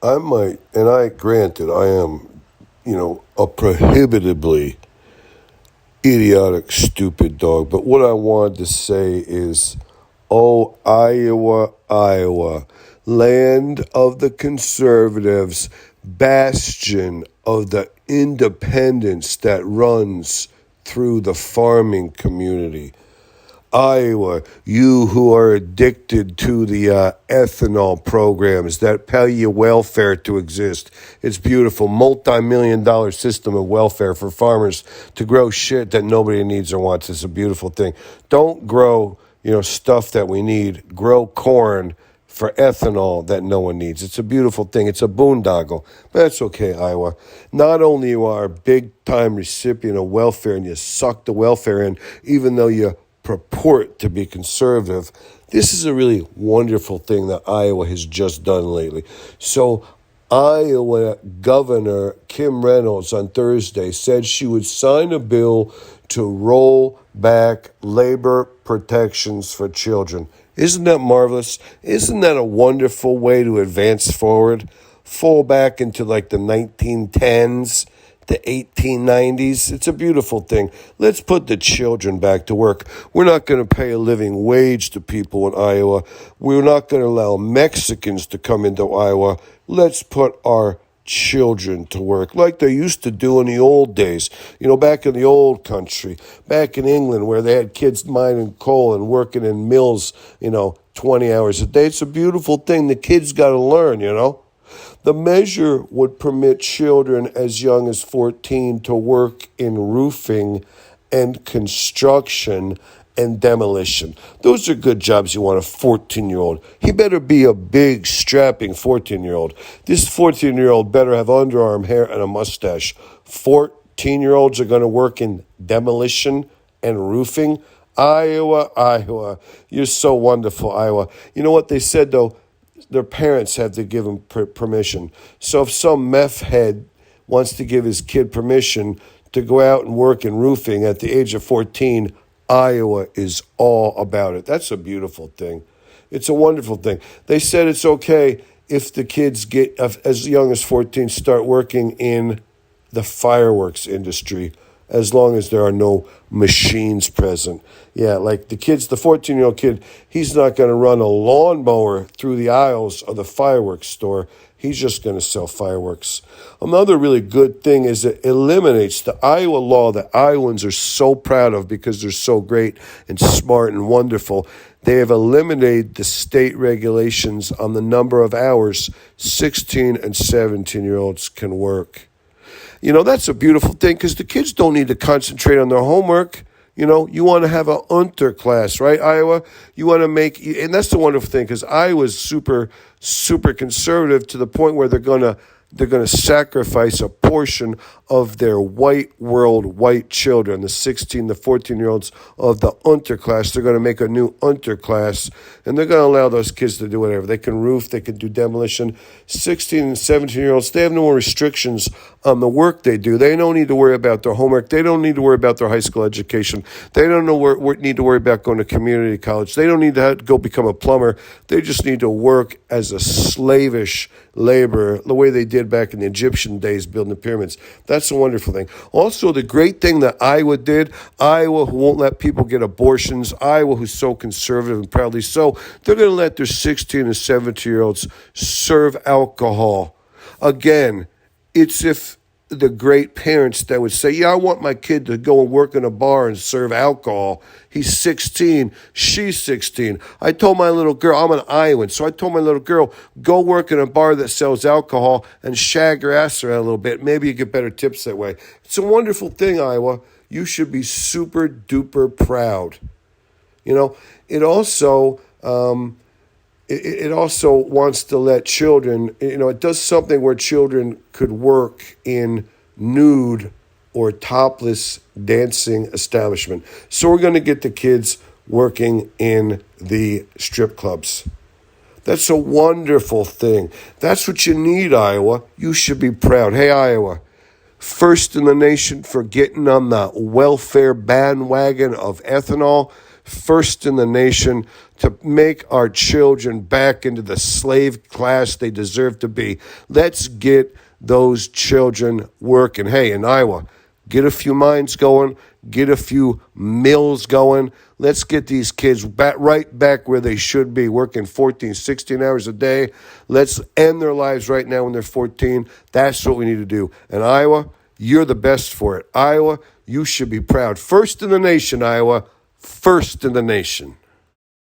I might, and I granted, I am, a prohibitively idiotic, stupid dog. But what I wanted to say is, oh, Iowa, Iowa, land of the conservatives, bastion of the independence that runs through the farming community. Iowa, you who are addicted to the ethanol programs that pay you welfare to exist. It's beautiful. Multi-million-dollar system of welfare for farmers to grow shit that nobody needs or wants. It's a beautiful thing. Don't grow, stuff that we need. Grow corn for ethanol that no one needs. It's a beautiful thing. It's a boondoggle. But that's okay, Iowa. Not only you are a big-time recipient of welfare and you suck the welfare in, even though you purport to be conservative, this is a really wonderful thing that Iowa has just done lately. So Iowa Governor Kim Reynolds on Thursday said she would sign a bill to roll back labor protections for children. Isn't that marvelous? Isn't that a wonderful way to advance forward? Fall back into like the 1910s, the 1890s. It's a beautiful thing. Let's put the children back to work. We're not going to pay a living wage to people in Iowa. We're not going to allow Mexicans to come into Iowa. Let's put our children to work like they used to do in the old days, back in the old country, back in England where they had kids mining coal and working in mills, 20 hours a day. It's a beautiful thing. The kids got to learn. The measure would permit children as young as 14 to work in roofing and construction and demolition. Those are good jobs you want a 14-year-old. He better be a big, strapping 14-year-old. This 14-year-old better have underarm hair and a mustache. 14-year-olds are going to work in demolition and roofing. Iowa, Iowa. You're so wonderful, Iowa. You know what they said, though? Their parents have to give them permission. So if some meth head wants to give his kid permission to go out and work in roofing at the age of 14, Iowa is all about it. That's a beautiful thing. It's a wonderful thing. They said it's okay if the kids get, as young as 14, start working in the fireworks industry as long as there are no machines present. Yeah, like the 14-year-old kid, he's not going to run a lawnmower through the aisles of the fireworks store. He's just going to sell fireworks. Another really good thing is it eliminates the Iowa law that Iowans are so proud of because they're so great and smart and wonderful. They have eliminated the state regulations on the number of hours 16 and 17-year-olds can work. That's a beautiful thing because the kids don't need to concentrate on their homework. You want to have an unter class, right, Iowa? You want to make, and that's the wonderful thing because Iowa's super, super conservative to the point where they're going to sacrifice a portion of their white children, the 16, the 14-year-olds of the underclass. They're going to make a new underclass, and they're going to allow those kids to do whatever. They can roof, they can do demolition. 16 and 17-year-olds, they have no more restrictions on the work they do. They don't need to worry about their homework. They don't need to worry about their high school education. They don't need to worry about going to community college. They don't need to go become a plumber. They just need to work as a slavish laborer, the way they did back in the Egyptian days building the pyramids. That's a wonderful thing. Also, the great thing that Iowa did, Iowa who won't let people get abortions, Iowa who's so conservative and proudly so, they're going to let their 16 and 17-year-olds serve alcohol. Again, it's if the great parents that would say, yeah, I want my kid to go and work in a bar and serve alcohol. He's 16. She's 16. I told my little girl, I'm an Iowan, so I told my little girl, go work in a bar that sells alcohol and shag her ass around a little bit. Maybe you get better tips that way. It's a wonderful thing, Iowa. You should be super duper proud. It also... It also wants to let children, it does something where children could work in nude or topless dancing establishment. So we're going to get the kids working in the strip clubs. That's a wonderful thing. That's what you need, Iowa. You should be proud. Hey, Iowa, first in the nation for getting on the welfare bandwagon of ethanol. First in the nation to make our children back into the slave class they deserve to be. Let's get those children working. Hey, in Iowa, get a few mines going, get a few mills going. Let's get these kids right back where they should be, working 14, 16 hours a day. Let's end their lives right now when they're 14. That's what we need to do. And Iowa, you're the best for it. Iowa, you should be proud. First in the nation, Iowa. First in the nation.